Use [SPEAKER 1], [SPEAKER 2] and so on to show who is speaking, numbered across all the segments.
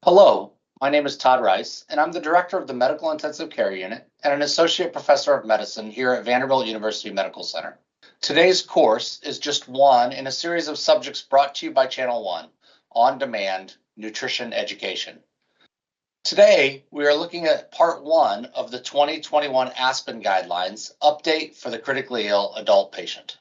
[SPEAKER 1] Hello, my name is Todd Rice, and I'm the director of the Medical Intensive Care Unit and an associate professor of medicine here at Vanderbilt University Medical Center. Today's course is just one in a series of subjects brought to you by Channel 1, On Demand Nutrition Education. Today, we are looking at part 1 of the 2021 ASPEN Guidelines, Update for the Critically Ill Adult Patient.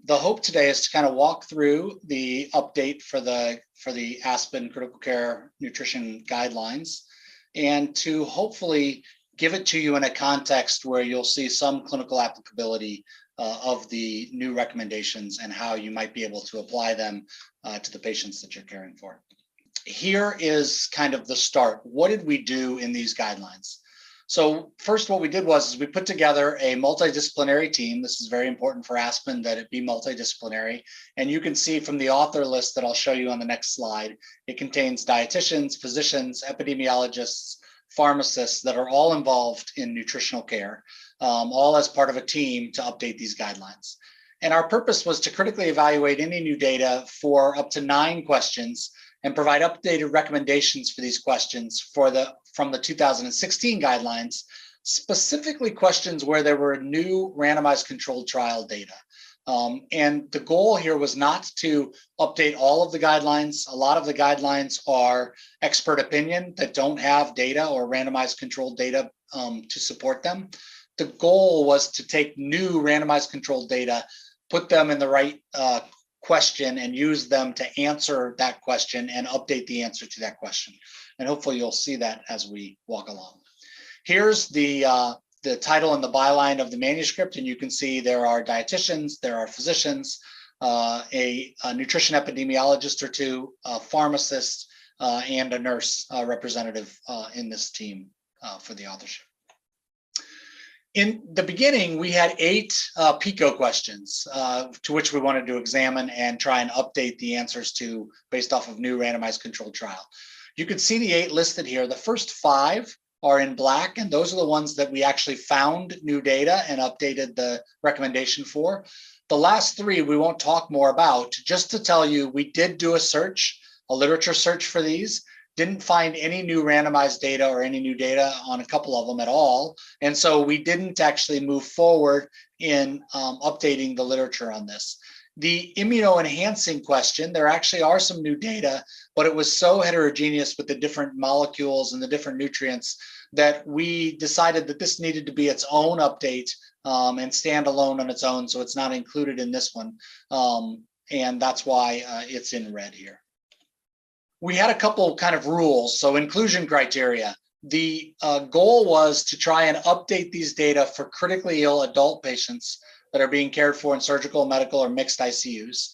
[SPEAKER 1] The hope today is to kind of walk through the update for the ASPEN Critical Care Nutrition Guidelines and to hopefully give it to you in a context where you'll see some clinical applicability of the new recommendations and how you might be able to apply them to the patients that you're caring for. Here is kind of the start. What did we do in these guidelines? So first, what we did was we put together a multidisciplinary team. This is very important for ASPEN that it be multidisciplinary. And you can see from the author list that I'll show you on the next slide, it contains dietitians, physicians, epidemiologists, pharmacists that are all involved in nutritional care, all as part of a team to update these guidelines. And our purpose was to critically evaluate any new data for up to 9 questions and provide updated recommendations for these questions from the 2016 guidelines, specifically questions where there were new randomized controlled trial data. And the goal here was not to update all of the guidelines. A lot of the guidelines are expert opinion that don't have data or randomized controlled data to support them. The goal was to take new randomized controlled data, put them in the right question and use them to answer that question and update the answer to that question. And hopefully you'll see that as we walk along. Here's the title and the byline of the manuscript, and you can see there are dietitians, there are physicians, a nutrition epidemiologist or two, a pharmacist, and a nurse representative in this team for the authorship. In the beginning, we had 8 PICO questions to which we wanted to examine and try and update the answers to based off of new randomized controlled trial. You can see the 8 listed here. The first 5 are in black, and those are the ones that we actually found new data and updated the recommendation for. The last 3 we won't talk more about. Just to tell you, we did do a search, a literature search for these. Didn't find any new randomized data or any new data on a couple of them at all. And so we didn't actually move forward in updating the literature on this. The immunoenhancing question, there actually are some new data, but it was so heterogeneous with the different molecules and the different nutrients that we decided that this needed to be its own update and stand alone on its own. So it's not included in this one. And that's why it's in red here. We had a couple kind of rules. So inclusion criteria. The goal was to try and update these data for critically ill adult patients that are being cared for in surgical, medical, or mixed ICUs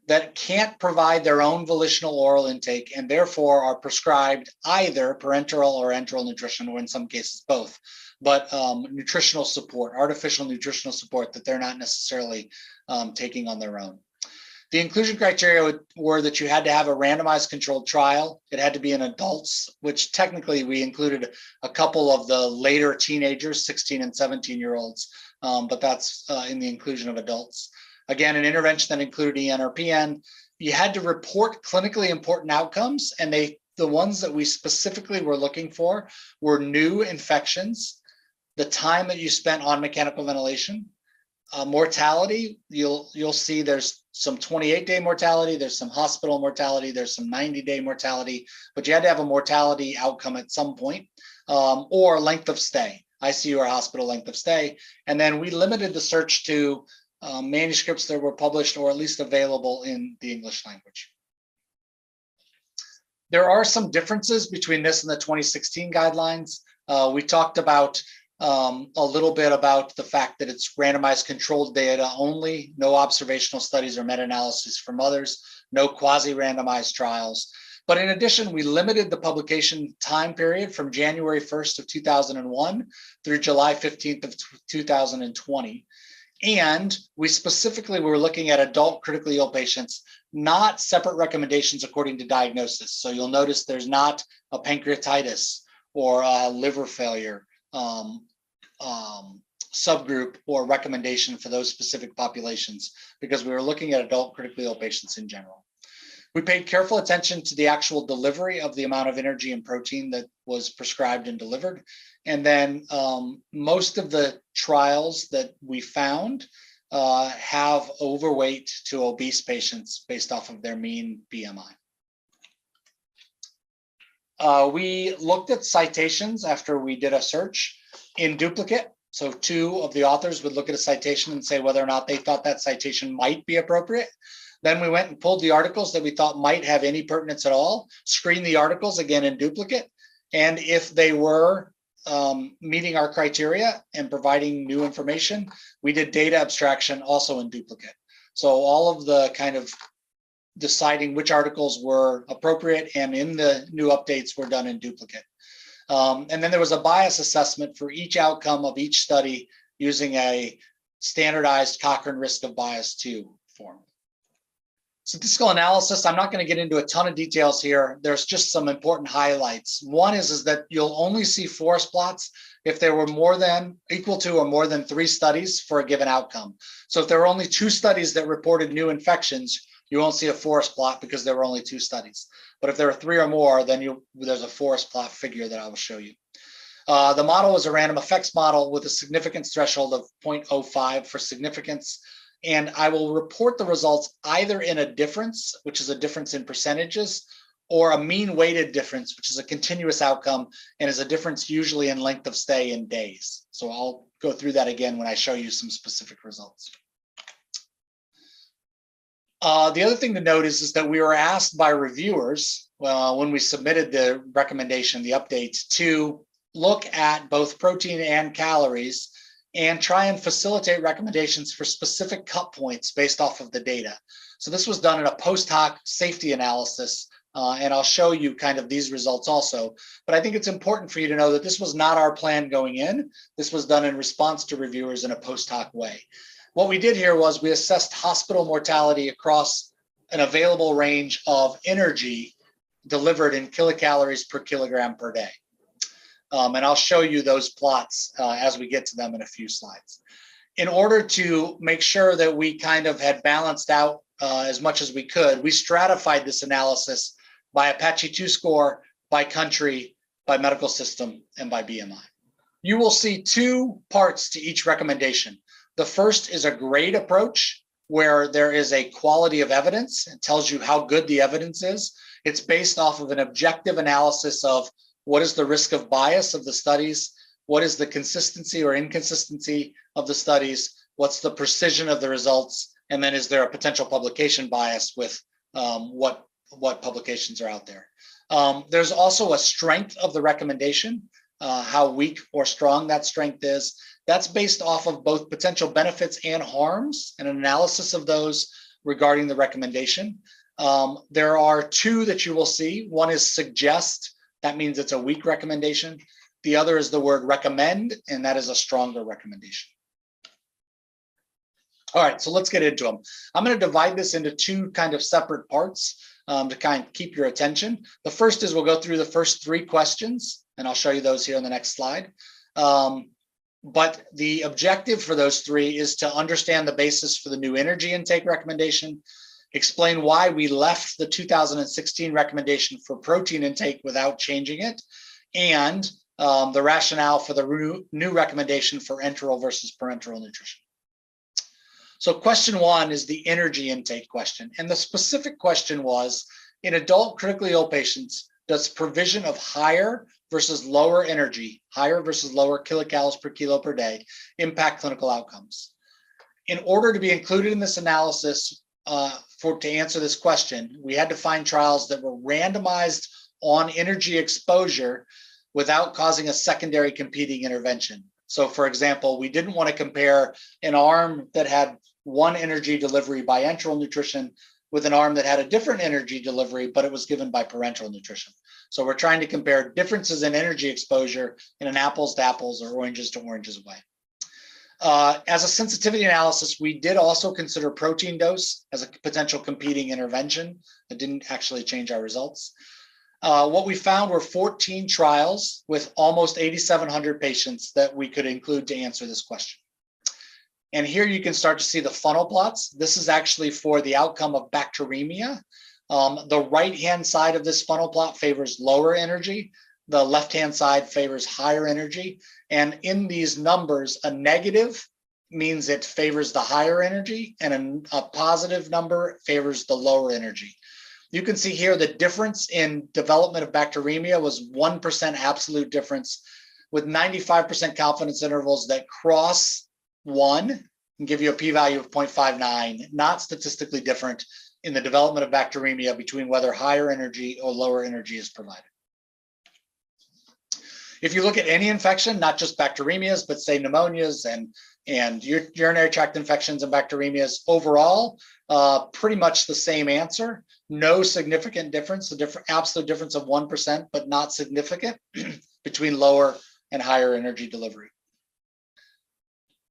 [SPEAKER 1] that can't provide their own volitional oral intake and therefore are prescribed either parenteral or enteral nutrition, or in some cases both, but nutritional support, artificial nutritional support that they're not necessarily taking on their own. The inclusion criteria were that you had to have a randomized controlled trial. It had to be in adults, which technically we included a couple of the later teenagers, 16 and 17-year-olds, but that's in the inclusion of adults. Again, an intervention that included EN or PN. You had to report clinically important outcomes, and the ones that we specifically were looking for were new infections, the time that you spent on mechanical ventilation, mortality. You'll see there's some 28-day mortality, there's some hospital mortality, there's some 90-day mortality, but you had to have a mortality outcome at some point, or length of stay, ICU or hospital length of stay. And then we limited the search to manuscripts that were published or at least available in the English language. There are some differences between this and the 2016 guidelines. We talked about a little bit about the fact that it's randomized controlled data only, no observational studies or meta-analysis from others, no quasi-randomized trials. But in addition, we limited the publication time period from January 1st of 2001 through July 15th of 2020. And we specifically were looking at adult critically ill patients, not separate recommendations according to diagnosis. So you'll notice there's not a pancreatitis or a liver failure subgroup or recommendation for those specific populations, because we were looking at adult critically ill patients in general. We paid careful attention to the actual delivery of the amount of energy and protein that was prescribed and delivered. And then most of the trials that we found have overweight to obese patients based off of their mean BMI. We looked at citations after we did a search in duplicate. So 2 of the authors would look at a citation and say whether or not they thought that citation might be appropriate. Then we went and pulled the articles that we thought might have any pertinence at all, screened the articles again in duplicate. And if they were meeting our criteria and providing new information, we did data abstraction also in duplicate. So all of the kind of deciding which articles were appropriate and in the new updates were done in duplicate. And then there was a bias assessment for each outcome of each study using a standardized Cochrane risk of bias 2 form. Statistical analysis, I'm not going to get into a ton of details here. There's just some important highlights. One is that you'll only see forest plots if there were equal to or more than 3 studies for a given outcome. So if there were only 2 studies that reported new infections, you won't see a forest plot because there were only 2 studies. But if there are 3 or more, then there's a forest plot figure that I will show you. The model was a random effects model with a significance threshold of 0.05 for significance. And I will report the results either in a difference, which is a difference in percentages, or a mean weighted difference, which is a continuous outcome and is a difference usually in length of stay in days. So I'll go through that again when I show you some specific results. The other thing to note is that we were asked by reviewers when we submitted the recommendation, the updates, to look at both protein and calories and try and facilitate recommendations for specific cut points based off of the data. So this was done in a post hoc safety analysis, and I'll show you kind of these results also. But I think it's important for you to know that this was not our plan going in. This was done in response to reviewers in a post hoc way. What we did here was we assessed hospital mortality across an available range of energy delivered in kilocalories per kilogram per day. And I'll show you those plots as we get to them in a few slides. In order to make sure that we kind of had balanced out as much as we could, we stratified this analysis by Apache 2 score, by country, by medical system, and by BMI. You will see 2 parts to each recommendation. The first is a grade approach where there is a quality of evidence. It tells you how good the evidence is. It's based off of an objective analysis of what is the risk of bias of the studies, what is the consistency or inconsistency of the studies, what's the precision of the results, and then is there a potential publication bias with what publications are out there. There's also a strength of the recommendation, how weak or strong that strength is. That's based off of both potential benefits and harms and an analysis of those regarding the recommendation. There are 2 that you will see. One is suggest. That means it's a weak recommendation. The other is the word recommend, and that is a stronger recommendation. All right, so let's get into them. I'm going to divide this into 2 kind of separate parts to kind of keep your attention. The first is we'll go through the first 3 questions, and I'll show you those here on the next slide. But the objective for those 3 is to understand the basis for the new energy intake recommendation, explain why we left the 2016 recommendation for protein intake without changing it, and the rationale for the new recommendation for enteral versus parenteral nutrition. So question 1 is the energy intake question. And the specific question was, in adult critically ill patients, does provision of higher versus lower energy, higher versus lower kilocalories per kilo per day, impact clinical outcomes? In order to be included in this analysis, to answer this question, we had to find trials that were randomized on energy exposure without causing a secondary competing intervention. So for example, we didn't want to compare an arm that had one energy delivery by enteral nutrition with an arm that had a different energy delivery, but it was given by parenteral nutrition. So we're trying to compare differences in energy exposure in an apples to apples or oranges to oranges way. As a sensitivity analysis, we did also consider protein dose as a potential competing intervention. It didn't actually change our results. What we found were 14 trials with almost 8,700 patients that we could include to answer this question. And here you can start to see the funnel plots. This is actually for the outcome of bacteremia, The right-hand side of this funnel plot favors lower energy. The left-hand side favors higher energy. And in these numbers, a negative means it favors the higher energy, and a positive number favors the lower energy. You can see here the difference in development of bacteremia was 1% absolute difference, with 95% confidence intervals that cross 1 and give you a p-value of 0.59, not statistically different in the development of bacteremia between whether higher energy or lower energy is provided. If you look at any infection, not just bacteremias, but say pneumonias and urinary tract infections and bacteremias, overall, pretty much the same answer. No significant difference, absolute difference of 1%, but not significant between lower and higher energy delivery.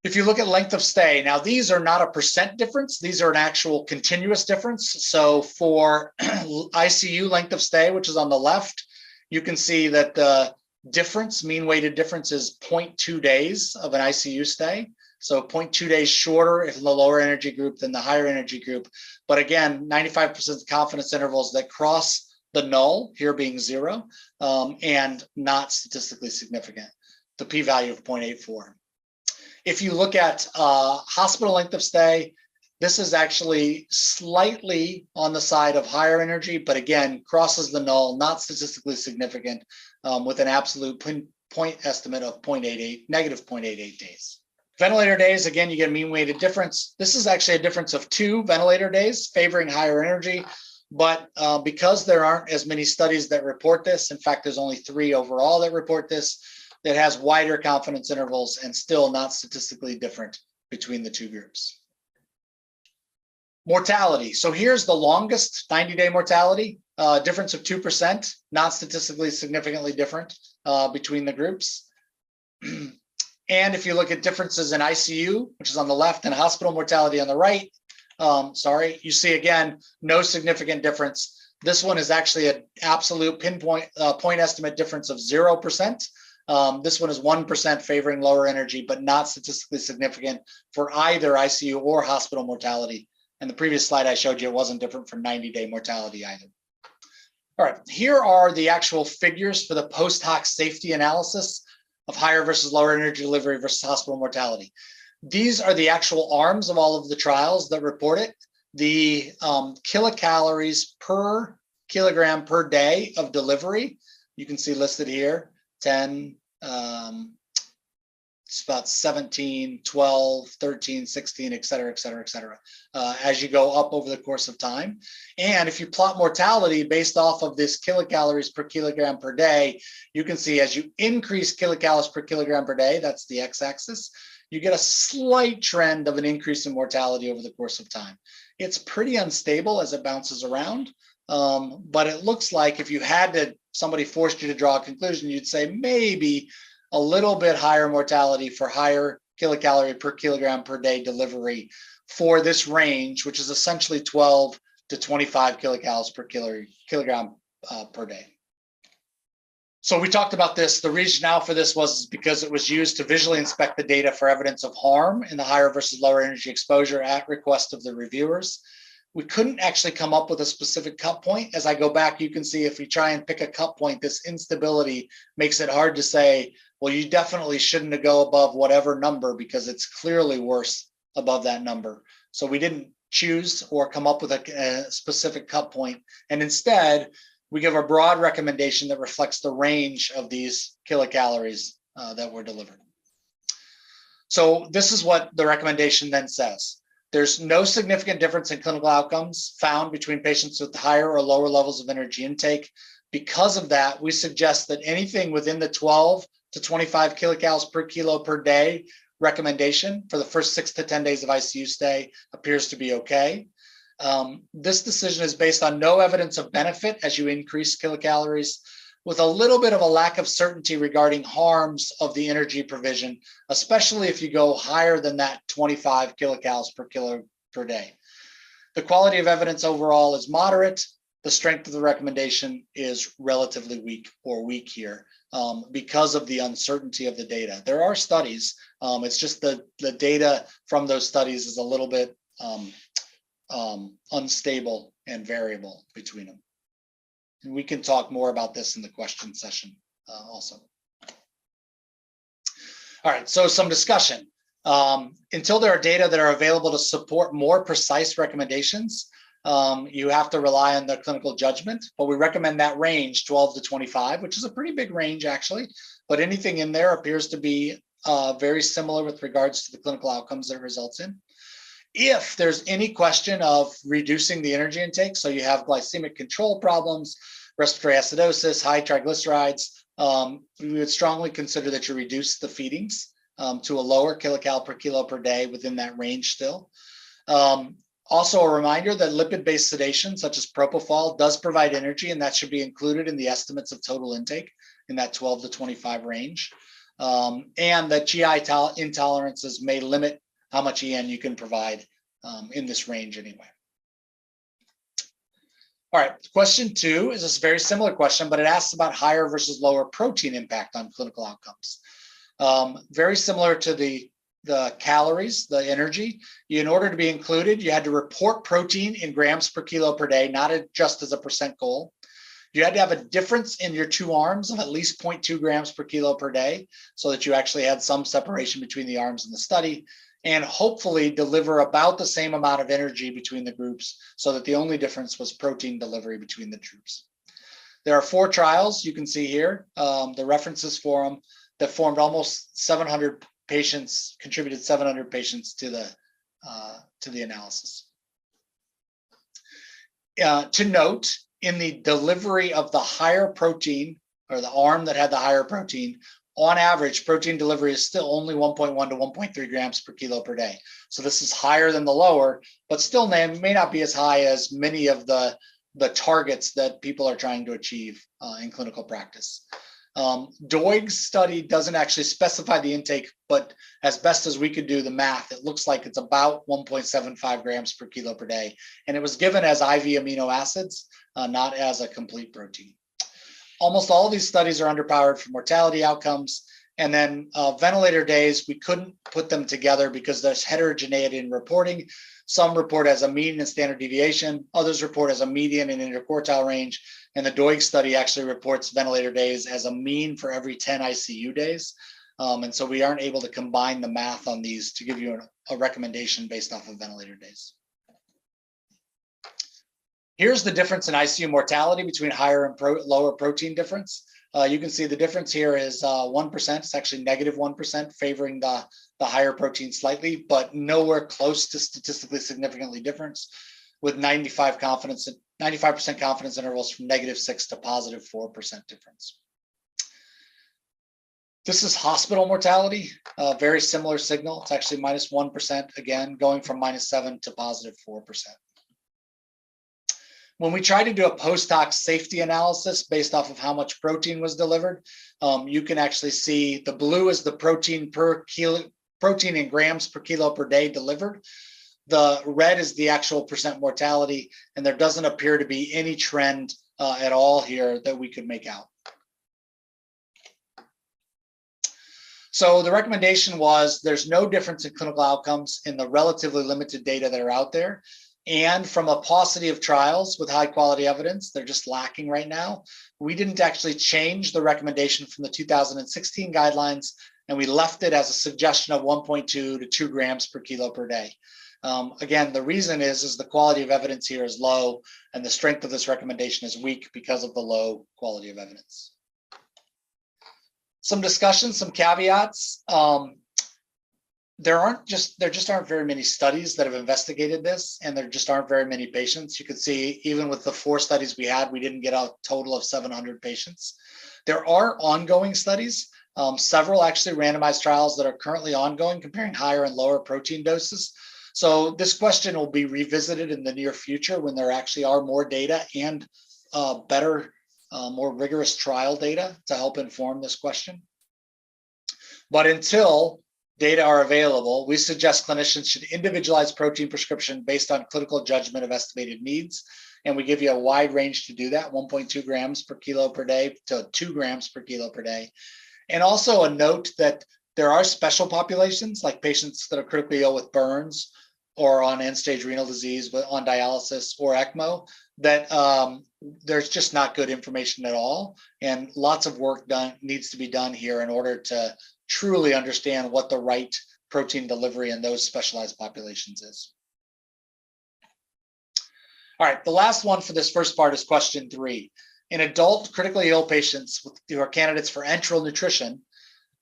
[SPEAKER 1] If you look at length of stay, now these are not a percent difference, these are an actual continuous difference. So for ICU length of stay, which is on the left, you can see that the difference, mean weighted difference, is 0.2 days of an ICU stay. So 0.2 days shorter in the lower energy group than the higher energy group. But again, 95% confidence intervals that cross the null, here being 0, and not statistically significant, the p-value of 0.84. If you look at hospital length of stay, this is actually slightly on the side of higher energy, but again, crosses the null, not statistically significant, with an absolute point estimate of negative 0.88 days. Ventilator days, again, you get a mean weighted difference. This is actually a difference of 2 ventilator days favoring higher energy, but because there aren't as many studies that report this, in fact, there's only 3 overall that report this, that has wider confidence intervals and still not statistically different between the 2 groups. Mortality. So here's the longest 90-day mortality, difference of 2%, not statistically significantly different between the groups. And if you look at differences in ICU, which is on the left, and hospital mortality on the right, you see again, no significant difference. This one is actually an absolute pinpoint point estimate difference of 0%. This one is 1% favoring lower energy, but not statistically significant for either ICU or hospital mortality. And the previous slide I showed you, it wasn't different for 90-day mortality either. All right, here are the actual figures for the post hoc safety analysis of higher versus lower energy delivery versus hospital mortality. These are the actual arms of all of the trials that report it. The kilocalories per kilogram per day of delivery, you can see listed here, 10, it's about 17, 12, 13, 16, et cetera, as you go up over the course of time. And if you plot mortality based off of this kilocalories per kilogram per day, you can see as you increase kilocalories per kilogram per day, that's the x-axis, you get a slight trend of an increase in mortality over the course of time. It's pretty unstable as it bounces around, but it looks like if you had to, somebody forced you to draw a conclusion, you'd say maybe a little bit higher mortality for higher kilocalorie per kilogram per day delivery for this range, which is essentially 12 to 25 kilocalories per kilogram per day. So we talked about this. The rationale for this was because it was used to visually inspect the data for evidence of harm in the higher versus lower energy exposure at request of the reviewers. We couldn't actually come up with a specific cut point. As I go back, you can see if we try and pick a cut point, this instability makes it hard to say, well, you definitely shouldn't go above whatever number because it's clearly worse above that number. So we didn't choose or come up with a specific cut point. And instead, we give a broad recommendation that reflects the range of these kilocalories that were delivered. So this is what the recommendation then says. There's no significant difference in clinical outcomes found between patients with higher or lower levels of energy intake. Because of that, we suggest that anything within the 12 to 25 kilocalories per kilo per day recommendation for the first 6 to 10 days of ICU stay appears to be okay. This decision is based on no evidence of benefit as you increase kilocalories, with a little bit of a lack of certainty regarding harms of the energy provision, especially if you go higher than that 25 kilocalories per kilo per day. The quality of evidence overall is moderate. The strength of the recommendation is relatively weak or weak here because of the uncertainty of the data. There are studies, it's just the data from those studies is a little bit unstable and variable between them. And we can talk more about this in the question session also. All right, so some discussion. Until there are data that are available to support more precise recommendations, you have to rely on the clinical judgment, but we recommend that range 12 to 25, which is a pretty big range actually, but anything in there appears to be very similar with regards to the clinical outcomes that it results in. If there's any question of reducing the energy intake, so you have glycemic control problems, respiratory acidosis, high triglycerides, we would strongly consider that you reduce the feedings to a lower kilocal per kilo per day within that range still. Also a reminder that lipid-based sedation, such as propofol, does provide energy, and that should be included in the estimates of total intake in that 12 to 25 range. And that GI intolerances may limit how much EN you can provide in this range anyway. All right, question 2 is a very similar question, but it asks about higher versus lower protein impact on clinical outcomes. Very similar to the calories, the energy. In order to be included, you had to report protein in grams per kilo per day, not just as a percent goal. You had to have a difference in your two arms of at least 0.2 grams per kilo per day, so that you actually had some separation between the arms in the study, and hopefully deliver about the same amount of energy between the groups, so that the only difference was protein delivery between the groups. There are 4 trials you can see here, the references for them, that formed almost 700 patients, contributed 700 patients to the analysis. To note, in the delivery of the higher protein, or the arm that had the higher protein, on average, protein delivery is still only 1.1 to 1.3 grams per kilo per day. So this is higher than the lower, but still may not be as high as many of the targets that people are trying to achieve in clinical practice. Doig's study doesn't actually specify the intake, but as best as we could do the math, it looks like it's about 1.75 grams per kilo per day. And it was given as IV amino acids, not as a complete protein. Almost all of these studies are underpowered for mortality outcomes. And then ventilator days, we couldn't put them together because there's heterogeneity in reporting. Some report as a mean and standard deviation, others report as a median and interquartile range. And the Doig study actually reports ventilator days as a mean for every 10 ICU days. And so we aren't able to combine the math on these to give you a recommendation based off of ventilator days. Here's the difference in ICU mortality between higher and lower protein difference. You can see the difference here is 1%. It's actually negative 1%, favoring the higher protein slightly, but nowhere close to statistically significantly different, with 95% confidence intervals from -6 to +4% difference. This is hospital mortality, very similar signal. It's actually -1%, again, going from -7 to +4%. When we try to do a post-hoc safety analysis based off of how much protein was delivered, you can actually see the blue is the protein in grams per kilo per day delivered. The red is the actual percent mortality, and there doesn't appear to be any trend at all here that we could make out. So the recommendation was there's no difference in clinical outcomes in the relatively limited data that are out there. And from a paucity of trials with high quality evidence, they're just lacking right now. We didn't actually change the recommendation from the 2016 guidelines, and we left it as a suggestion of 1.2 to 2 grams per kilo per day. Again, the reason is the quality of evidence here is low, and the strength of this recommendation is weak because of the low quality of evidence. Some discussion, some caveats. There just aren't very many studies that have investigated this, and there just aren't very many patients. You can see even with the 4 studies we had, we didn't get a total of 700 patients. There are ongoing studies, several actually randomized trials that are currently ongoing comparing higher and lower protein doses. So this question will be revisited in the near future when there actually are more data and better, more rigorous trial data to help inform this question. But until data are available, we suggest clinicians should individualize protein prescription based on clinical judgment of estimated needs. And we give you a wide range to do that, 1.2 grams per kilo per day to 2 grams per kilo per day. And also a note that there are special populations like patients that are critically ill with burns
[SPEAKER 2] or on end-stage renal disease, but on dialysis or ECMO, that there's just not good information at all. And lots of work needs to be done here in order to truly understand what the right protein delivery in those specialized populations is. All right, the last one for this first part is question 3. In adult critically ill patients who are candidates for enteral nutrition,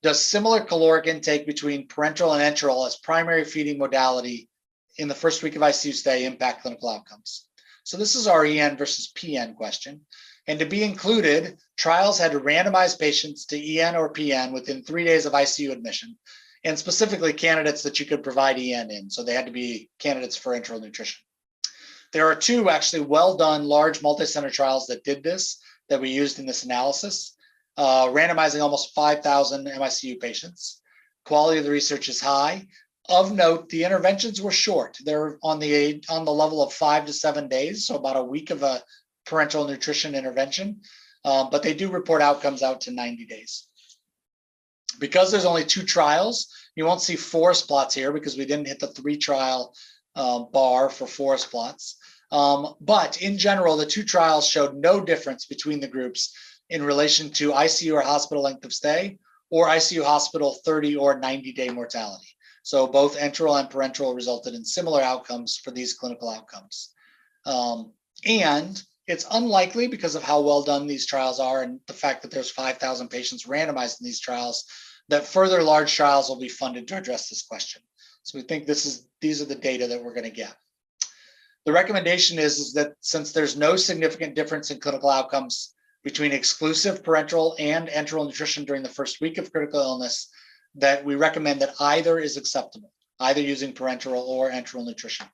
[SPEAKER 2] does similar caloric intake between parenteral and enteral as primary feeding modality in the first week of ICU stay impact clinical outcomes? So this is our EN versus PN question. And to be included, trials had to randomize patients to EN or PN within 3 days of ICU admission, and specifically candidates that you could provide EN in. So they had to be candidates for enteral nutrition. There are 2 actually well-done large multi-center trials that did this, that we used in this analysis, randomizing almost 5,000 MICU patients. Quality of the research is high. Of note, the interventions were short. They're on the level of 5 to 7 days, so about a week of a parenteral nutrition intervention, but they do report outcomes out to 90 days. Because there's only 2 trials, you won't see forest plots here because we didn't hit the 3 trial bar for forest plots. But in general, the 2 trials showed no difference between the groups in relation to ICU or hospital length of stay or ICU hospital 30 or 90-day mortality. So both enteral and parenteral resulted in similar outcomes for these clinical outcomes. And it's unlikely, because of how well done these trials are and the fact that there's 5,000 patients randomized in these trials, that further large trials will be funded to address this question. So we think these are the data that we're going to get. The recommendation is that since there's no significant difference in clinical outcomes between exclusive parenteral and enteral nutrition during the first week of critical illness, that we recommend that either is acceptable, either using parenteral or enteral nutrition.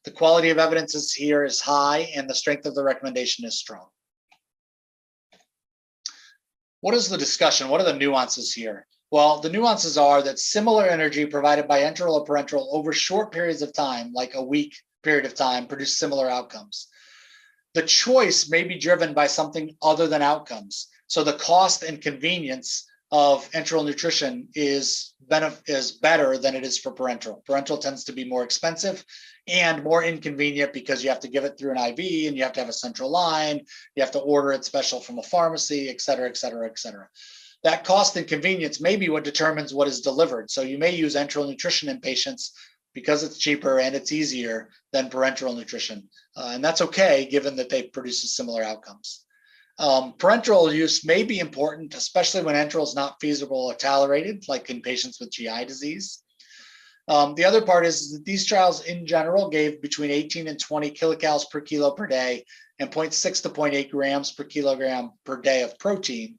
[SPEAKER 2] The quality of evidence here is high and the strength of the recommendation is strong. What is the discussion? What are the nuances here? Well, the nuances are that similar energy provided by enteral or parenteral over short periods of time, like a week period of time, produce similar outcomes. The choice may be driven by something other than outcomes. So the cost and convenience of enteral nutrition is better than it is for parenteral. Parenteral tends to be more expensive and more inconvenient because you have to give it through an IV and you have to have a central line, you have to order it special from a pharmacy, et cetera, et cetera, et cetera. That cost and convenience may be what determines what is delivered. So you may use enteral nutrition in patients because it's cheaper and it's easier than parenteral nutrition. And that's okay, given that they produce similar outcomes. Parenteral use may be important, especially when enteral is not feasible or tolerated, like in patients with GI disease. The other part is that these trials in general gave between 18 and 20 kilocalories per kilo per day and 0.6 to 0.8 grams per kilogram per day of protein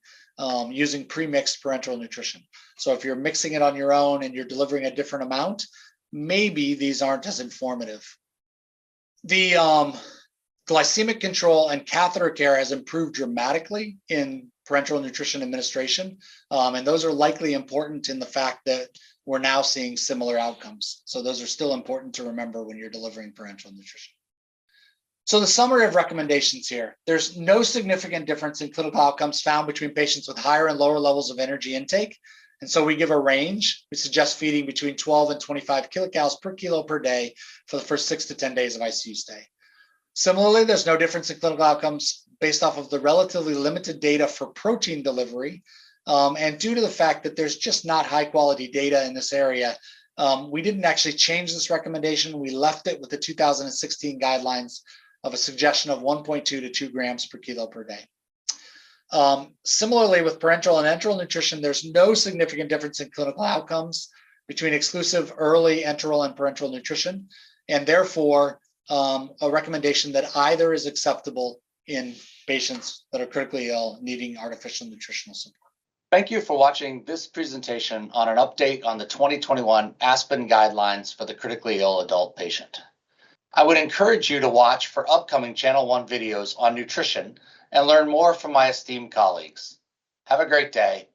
[SPEAKER 2] using pre-mixed parenteral nutrition. So if you're mixing it on your own and you're delivering a different amount, maybe these aren't as informative. The glycemic control and catheter care has improved dramatically in parenteral nutrition administration. And those are likely important in the fact that we're now seeing similar outcomes. So those are still important to remember when you're delivering parenteral nutrition. So the summary of recommendations here, there's no significant difference in clinical outcomes found between patients with higher and lower levels of energy intake. And so we give a range. We suggest feeding between 12 and 25 kilocalories per kilo per day for the first 6 to 10 days of ICU stay. Similarly, there's no difference in clinical outcomes based off of the relatively limited data for protein delivery. And due to the fact that there's just not high quality data in this area, we didn't actually change this recommendation. We left it with the 2016 guidelines of a suggestion of 1.2 to 2 grams per kilo per day. Similarly, with parenteral and enteral nutrition, there's no significant difference in clinical outcomes between exclusive early enteral and parenteral nutrition, and therefore a recommendation that either is acceptable in patients that are critically ill needing artificial nutritional support.
[SPEAKER 1] Thank you for watching this presentation on an update on the 2021 ASPEN guidelines for the critically ill adult patient. I would encourage you to watch for upcoming Channel 1 videos on nutrition and learn more from my esteemed colleagues. Have a great day.